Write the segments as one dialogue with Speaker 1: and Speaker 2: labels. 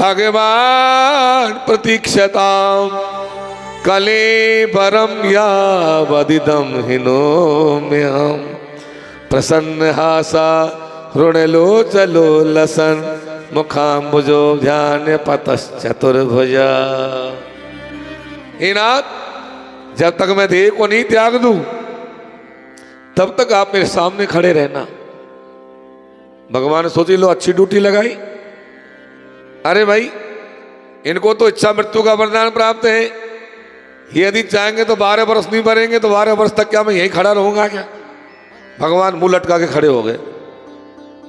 Speaker 1: भगवान प्रतीक्षताम कलेबरम यावदिदम हिनो में हम प्रसन्न हासा ऋणलोचलो लसन मुखाम्बुजो ध्यान पतश्चतुर्भुजा। हे नाथ, जब तक मैं देह को नहीं त्याग दूं तब तक आप मेरे सामने खड़े रहना। भगवान सोची लो अच्छी ड्यूटी लगाई। अरे भाई, इनको तो इच्छा मृत्यु का वरदान प्राप्त है, यदि चाहेंगे तो 12 वर्ष नहीं मरेंगे तो 12 वर्ष तक क्या मैं यहीं खड़ा रहूंगा क्या? भगवान मुंह लटका के खड़े हो गए।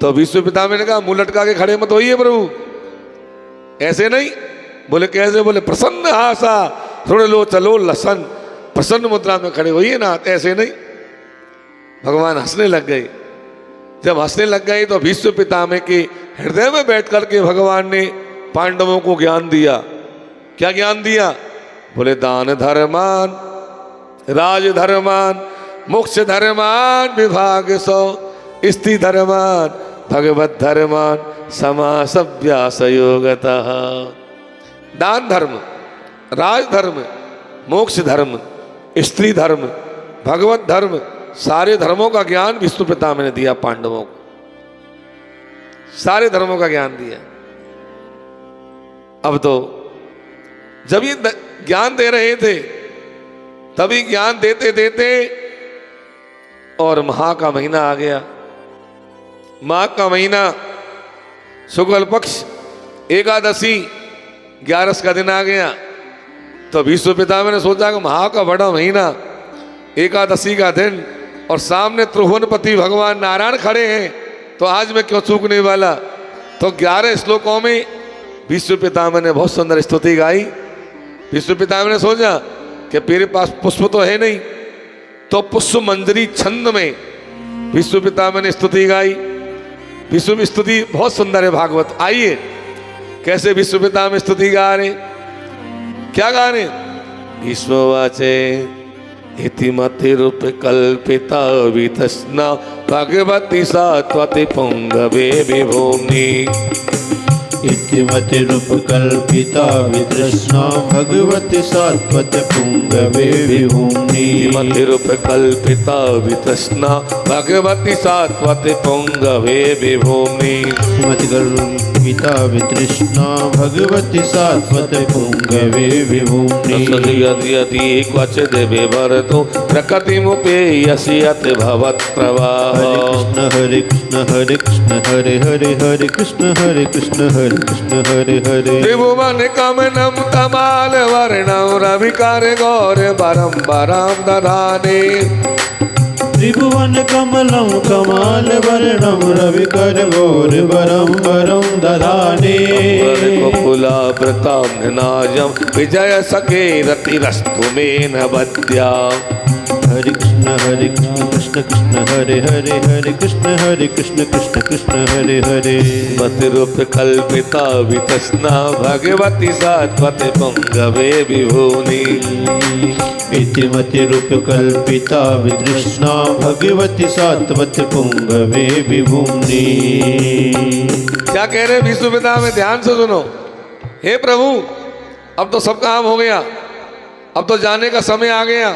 Speaker 1: तो विश्व पिता ने कहा मुंह लटका के खड़े मत होइए प्रभु, ऐसे नहीं। बोले कैसे? बोले प्रसन्न हासा थोड़े लो चलो लसन, प्रसन्न मुद्रा में खड़े होइए ना, ऐसे नहीं। भगवान हंसने लग गए। जब हंसने लग गए तो विश्व पितामह के हृदय में बैठ करके भगवान ने पांडवों को ज्ञान दिया। क्या ज्ञान दिया? बोले दान धर्मान, राज धर्मान, मोक्ष धर्मान विभाग सौ, स्त्री धर्मान, भगवत धर्मान, समासव्यास योगतः। दान धर्म, राज धर्म, मोक्ष धर्म, स्त्री धर्म, भगवत धर्म, सारे धर्मों का ज्ञान विष्णु पितामह ने दिया पांडवों को। सारे धर्मों का ज्ञान दिया। अब तो जब ये ज्ञान दे रहे थे तभी ज्ञान देते देते और माह का महीना आ गया। माघ का महीना, शुक्ल पक्ष एकादशी 11 का दिन आ गया। तो विश्व पितामह ने सोचा कि माह का बड़ा महीना, एकादशी का दिन और सामने त्रिभुवनपति भगवान नारायण खड़े हैं, तो आज मैं क्यों चूकने वाला। तो 11 श्लोकों में विश्व पितामह ने बहुत सुंदर स्तुति गाई। विश्व पितामह ने सोचा कि मेरे पास पुष्प तो है नहीं, तो पुष्प मंजरी छंद में विश्व पितामह ने स्तुति गाई। विश्व स्तुति बहुत सुंदर है भागवत। आइए कैसे विश्व पितामह स्तुति गा रहे, क्या गा रहे? विश्ववाचे इतिमतिरूप कल्पिता वितस्ना भगवती सात्वति पुंगवे विभूमि।
Speaker 2: इतिमतिरूप कल्पिता वितृष्णा भगवती सात्वत पुंगवे विभूमि।
Speaker 1: इतिमतिरूप कल्पिता वितस्ना भगवती सात्वत पुंगवे विभूमि।
Speaker 2: इतिमतिकल्पिता वितृष्णा भगवती सात्वत पुंगवे विभूमि।
Speaker 1: यदि क्वचिद् विभर्तु प्रकृतिमुपेयसि यत् भवत्प्रवाह।
Speaker 2: हरे कृष्ण हरे कृष्ण हरे हरे हरे कृष्ण हरे कृष्ण हरे कृष्ण हरे हरे।
Speaker 1: त्रिभुवन कमनम कमाल वर्णम रविकार गौर बरम बरम दधाने।
Speaker 2: त्रिभुवन कमलम कमाल वर्णम रविकर गौर वरम वरम दधाने।
Speaker 1: कुलावृताम्नाजम विजय सखे रतिरस्तु मेन वद्या।
Speaker 2: हरे कृष्ण कृष्ण कृष्ण हरे हरे हरे कृष्ण कृष्ण कृष्ण हरे हरे।
Speaker 1: मतिरूप कल्पिता वितस्ना भगवती सात्वत पुंगवे विभूनि।
Speaker 2: इतिमतिरूप कल्पिता वितृष्णा भगवती सात्वत पुंगवे विभूनि।
Speaker 1: क्या कह रहे विश्व पितामह? ध्यान से सुनो। हे प्रभु, अब तो सब काम हो गया, अब तो जाने का समय आ गया,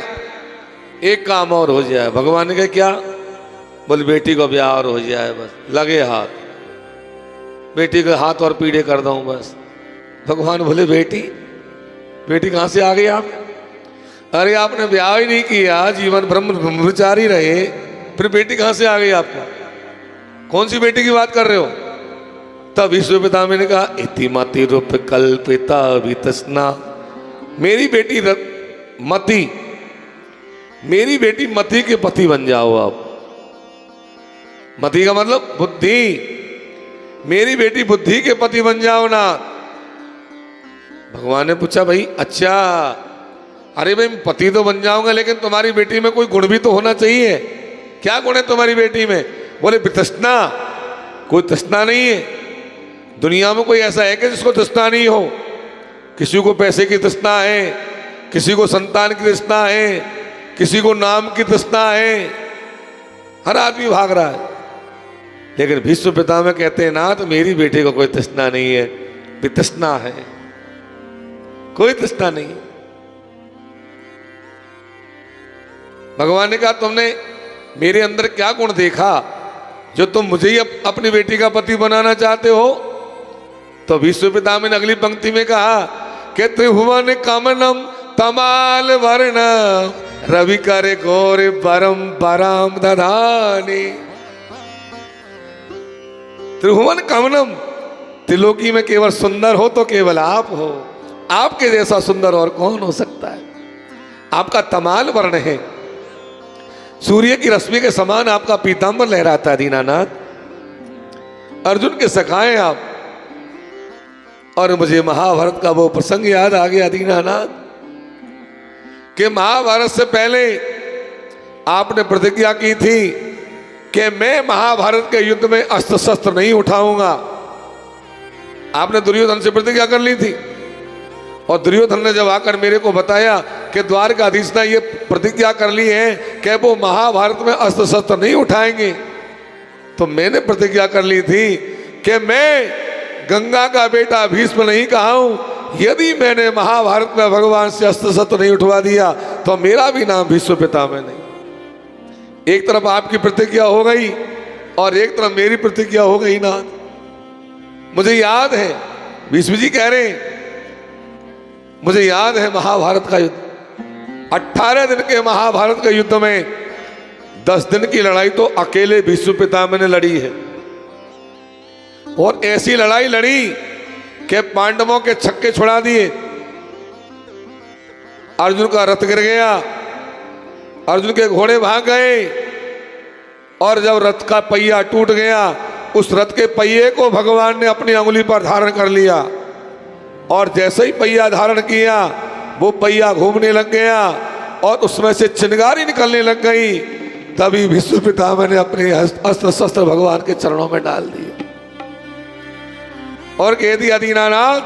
Speaker 1: एक काम और हो जाए। भगवान ने कहा क्या? बोले बेटी को ब्याह और हो जाए, बस लगे हाथ, बेटी के हाथ और पीड़े कर दूं बस। भगवान बोले बेटी कहाँ से आ गई आप? अरे आपने ब्याह ही नहीं किया, जीवन ब्रह्मचारी रहे, फिर बेटी कहाँ से आ गई आपको? कौन सी बेटी की बात कर रहे हो? तब विश्व पितामह ने कहा इतिमति रूप कल्पिता वितस्ना। मेरी बेटी मति, मेरी बेटी मति के पति बन जाओ आप। मति का मतलब बुद्धि, मेरी बेटी बुद्धि के पति बन जाओ ना। भगवान ने पूछा भाई अच्छा, अरे भाई पति तो बन जाऊंगा, लेकिन तुम्हारी बेटी में कोई गुण भी तो होना चाहिए। क्या गुण है तुम्हारी बेटी में? बोले तृष्णा। कोई तृष्णा नहीं है दुनिया में। कोई ऐसा है कि जिसको तृष्णा नहीं हो? किसी को पैसे की तृष्णा है, किसी को संतान की तृष्णा है, किसी को नाम की तृष्णा है, हर आदमी भाग रहा है। लेकिन भीष्म पितामह कहते हैं ना, तो मेरी बेटी को कोई तृष्णा नहीं है। वितृष्णा है, कोई तृष्णा नहीं। भगवान ने कहा तुमने मेरे अंदर क्या गुण देखा जो तुम मुझे ही अपनी बेटी का पति बनाना चाहते हो? तो विश्व पितामह ने अगली पंक्ति में कहा कि त्रिभुवन कमनम तमाल वर्ण रवि करे गौर परम परम दधानी। त्रिभुवन कमनम, त्रिलोकी में केवल सुंदर हो तो केवल आप हो। आपके जैसा सुंदर और कौन हो सकता है? आपका तमाल वर्ण है, सूर्य की रश्मि के समान आपका पीतांबर लहराता है दीनानाथ। अर्जुन के सखाए आप। और मुझे महाभारत का वो प्रसंग याद आ गया दीनानाथ कि महाभारत से पहले आपने प्रतिज्ञा की थी कि मैं महाभारत के युद्ध में अस्त्र शस्त्र नहीं उठाऊंगा। आपने दुर्योधन से प्रतिज्ञा कर ली थी। और दुर्योधन ने जब आकर मेरे को बताया कि द्वारकाधीश ने ये प्रतिज्ञा कर ली है कि वो महाभारत में अस्त्र शस्त्र नहीं उठाएंगे, तो मैंने प्रतिज्ञा कर ली थी कि मैं गंगा का बेटा भीष्म नहीं कहा हूं। यदि मैंने महाभारत में भगवान से अस्त्र शस्त्र नहीं उठवा दिया तो मेरा भी नाम भीष्म पितामह नहीं। एक तरफ आपकी प्रतिज्ञा हो गई और एक तरफ मेरी प्रतिज्ञा हो गई ना। मुझे याद है, भीष्म जी कह रहे हैं, मुझे याद है महाभारत का युद्ध, 18 दिन के महाभारत के युद्ध में 10 दिन की लड़ाई तो अकेले भीष्म पितामह ने लड़ी है। और ऐसी लड़ाई लड़ी कि पांडवों के छक्के छुड़ा दिए। अर्जुन का रथ गिर गया, अर्जुन के घोड़े भाग गए। और जब रथ का पहिया टूट गया, उस रथ के पहिए को भगवान ने अपनी अंगुली पर धारण कर लिया। और जैसे ही पहिया धारण किया, वो पहिया घूमने लग गया और उसमें से चिंगारी निकलने लग गई। तभी भीष्म पितामह ने अपने अस्त्र शस्त्र भगवान के चरणों में डाल दिए और कह दिया दीनानाथ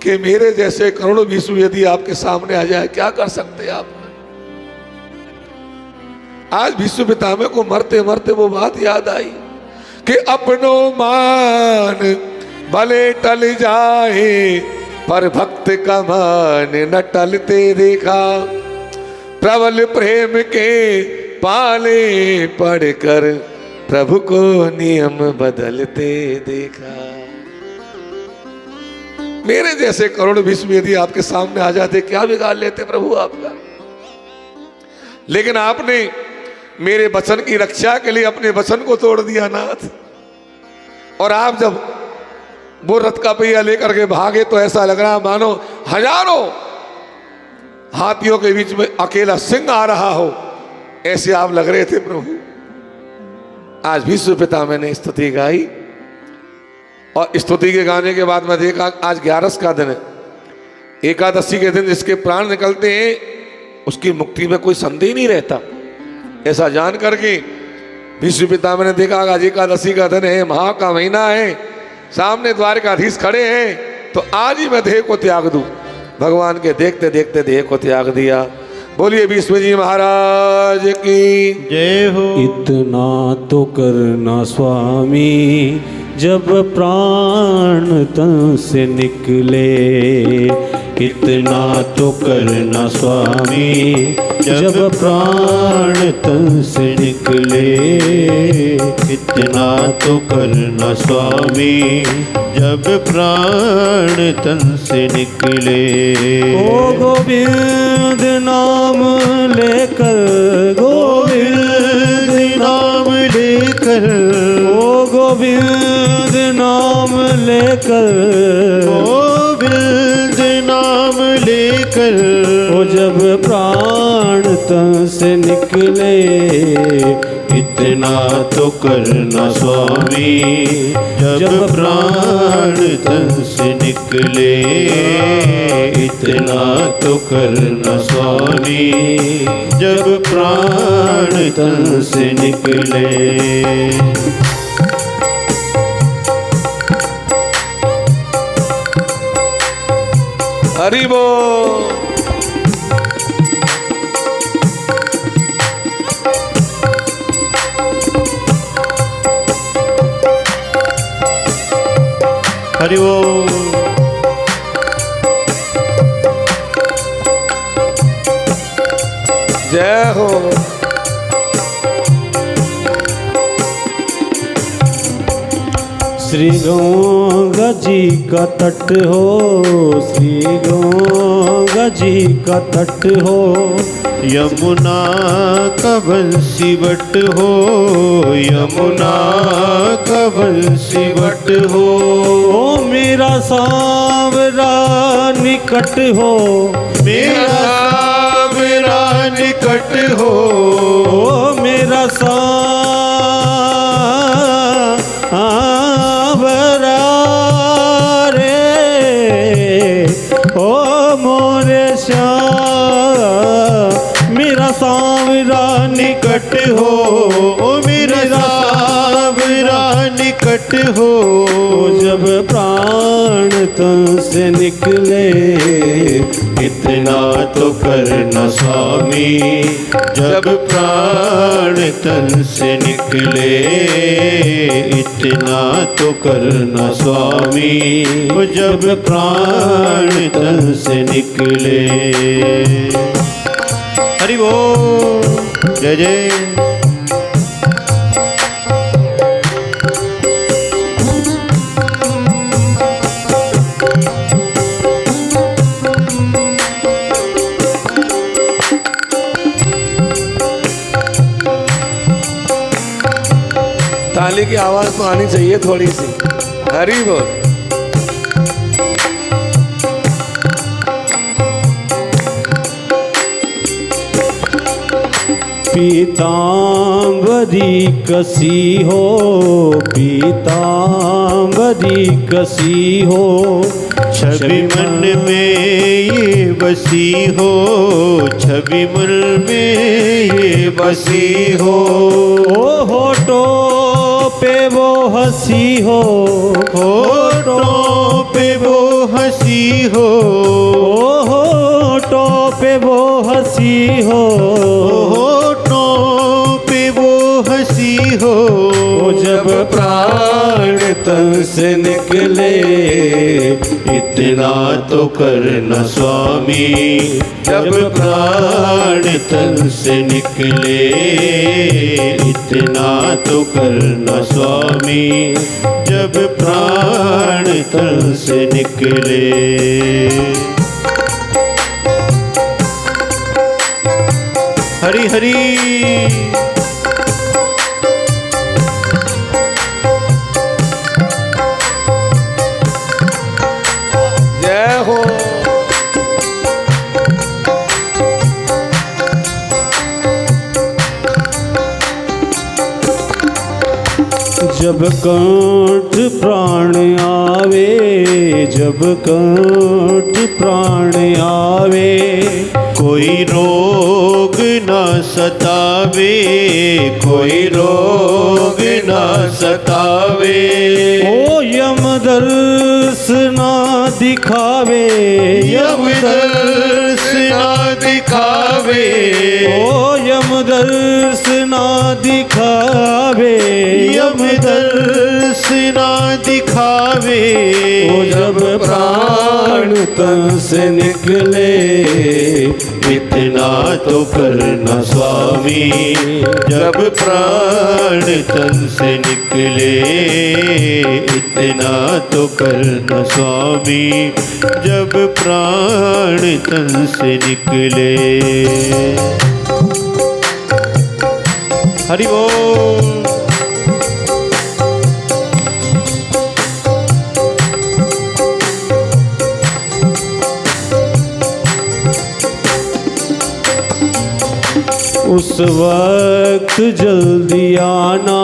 Speaker 1: कि मेरे जैसे करोड़ों भीष्म यदि आपके सामने आ जाए, क्या कर सकते आप? आज भीष्म पितामह को मरते मरते वो बात याद आई कि अपनो मान भले टल जाए पर भक्त का मान न टलते देखा। प्रबल प्रेम के पाले पढ़कर प्रभु को नियम बदलते देखा। मेरे जैसे करोड़ भीष्म यदि आपके सामने आ जाते, क्या बिगाड़ लेते प्रभु आपका? लेकिन आपने मेरे वचन की रक्षा के लिए अपने वचन को तोड़ दिया नाथ। और आप जब वो रथ का पहिया लेकर के भागे तो ऐसा लग रहा मानो हजारों हाथियों के बीच में अकेला सिंह आ रहा हो, ऐसे आप लग रहे थे प्रभु। आज भीष्म पितामह ने स्तुति गाई और स्तुति के गाने के बाद मैं देखा आज 11 का दिन है, एकादशी के दिन जिसके प्राण निकलते हैं उसकी मुक्ति में कोई संदेह नहीं रहता। ऐसा जान करके भीष्म पितामह ने देखा आज एकादशी का दिन है, महा का महीना है, सामने द्वारकाधीश खड़े हैं, तो आज ही मैं देह को त्याग दूं। भगवान के देखते देखते देह को त्याग दिया। बोलिए भीष्म जी महाराज की
Speaker 2: जय हो।
Speaker 3: इतना तो करना स्वामी जब प्राण तन से निकले,
Speaker 2: इतना तो करना स्वामी जब प्राण तन से निकले। इतना तो करना स्वामी जब प्राण तन से निकले।
Speaker 3: ओ गोविंद नाम लेकर,
Speaker 2: गोविंद नाम लेकर,
Speaker 3: ओ गोविंद नाम लेकर,
Speaker 2: गोविंद नाम लेकर,
Speaker 3: ओ जब प्राण तन से निकले।
Speaker 2: इतना तो करना स्वामी जब प्राण तन से निकले। इतना तो करना स्वामी जब प्राण तन से निकले।
Speaker 1: हरि बोल।
Speaker 2: हरि ओम।
Speaker 1: जय हो।
Speaker 3: श्री गंगा जी का तट हो, श्री गंगा जी का तट हो,
Speaker 2: यमुना का बंसीवट हो, यमुना का बंसीवट हो।
Speaker 3: ओ मेरा सांवरा निकट हो,
Speaker 2: मेरा सांवरा निकट हो,
Speaker 3: ओ मेरा सांवरा रे, ओ मोरे श्याम मेरा सांवरा
Speaker 2: निकट हो, ओ मेरा सांवरा निकट हो।
Speaker 3: जब प्राण तन से निकले
Speaker 2: इतना तो करना स्वामी, जब प्राण तन से निकले इतना तो करना स्वामी, जब प्राण तन से निकले। हरि बोल, जय जय।
Speaker 1: ताली की आवाज तो आनी चाहिए थोड़ी सी। हरि बोल।
Speaker 3: पीतांबरी कसी हो, पीतांबरी कसी हो,
Speaker 2: छवि मन में ये बसी हो, छवि मन में ये बसी हो।
Speaker 3: ओ होठों पे वो हंसी हो,
Speaker 2: होठों पे वो हंसी हो,
Speaker 3: ओ होठों पे वो हंसी हो,
Speaker 2: होठों पे वो हंसी हो।
Speaker 3: ओ जब प्राण तन से निकले
Speaker 2: इतना तो करना स्वामी, जब प्राण तन से निकले इतना तो करना स्वामी, जब प्राण तन से निकले। हरि हरि।
Speaker 1: जय हो।
Speaker 3: जब कंठ प्राण आवे, जब कंठ प्राण आवे,
Speaker 2: कोई रोग न सतावे, कोई रोग न सतावे।
Speaker 3: ओ यम दर्श ना दिखावे,
Speaker 2: यम दर्श न दिखावे,
Speaker 3: ओ यम दर्श ना दिखावे,
Speaker 2: यम दर्श न दिखावे।
Speaker 3: ओ जब प्राण तन से निकले
Speaker 2: इतना तो करना स्वामी, जब प्राण तन से निकले इतना तो करना स्वामी, जब प्राण तन से निकले। हरि बोल।
Speaker 3: उस वक्त जल्दी आना,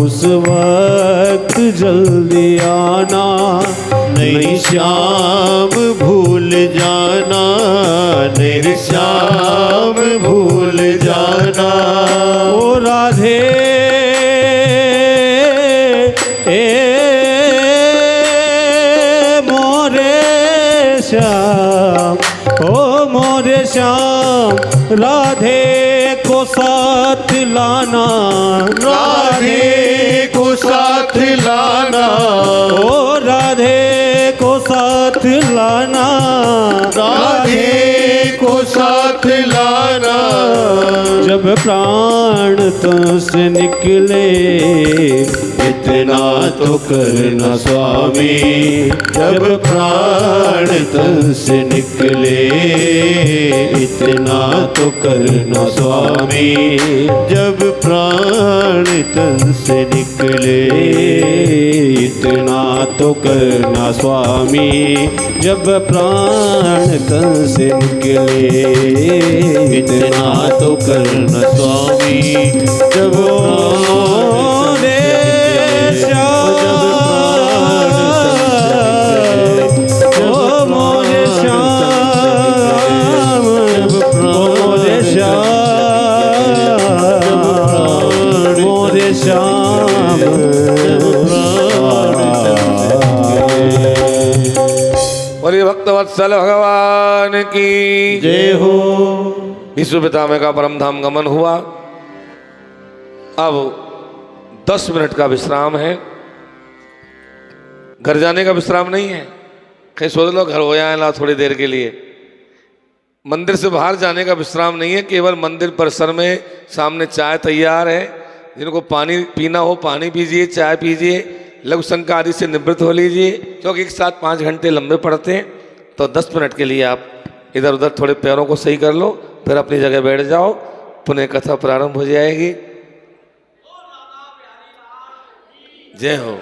Speaker 3: उस वक्त जल्दी आना,
Speaker 2: नहीं श्याम भूल जाना, नहीं श्याम भूल जाना।
Speaker 3: ओ राधे मोरे श्याम, ओ मोरे श्याम, राधे को सा साथ लाना,
Speaker 2: राधे को साथ लाना,
Speaker 3: ओ राधे को साथ लाना,
Speaker 2: राधे को साथ लाना।
Speaker 3: जब प्राण तुमसे निकले
Speaker 2: इतना तो करना स्वामी, जब प्राण तन से निकले इतना तो करना स्वामी, जब प्राण तन से निकले
Speaker 3: इतना तो करना स्वामी, जब प्राण तन से निकले
Speaker 2: इतना तो करना स्वामी, जब
Speaker 1: बोलिए भक्तवत्सल भगवान की
Speaker 2: जय हो।
Speaker 1: विश्व पितामह का परम धाम गमन हुआ। अब 10 मिनट का विश्राम है। घर जाने का विश्राम नहीं है, कहीं सोच लो घर हो जाए ला थोड़ी देर के लिए। मंदिर से बाहर जाने का विश्राम नहीं है, केवल मंदिर परिसर में सामने चाय तैयार है। जिनको पानी पीना हो पानी पीजिए, चाय पीजिए, लघु शंका आदि से निवृत्त हो लीजिए, क्योंकि एक साथ 5 घंटे लंबे पड़ते हैं। तो 10 मिनट के लिए आप इधर उधर थोड़े पैरों को सही कर लो, फिर अपनी जगह बैठ जाओ, पुनः कथा प्रारंभ हो जाएगी। जय हो।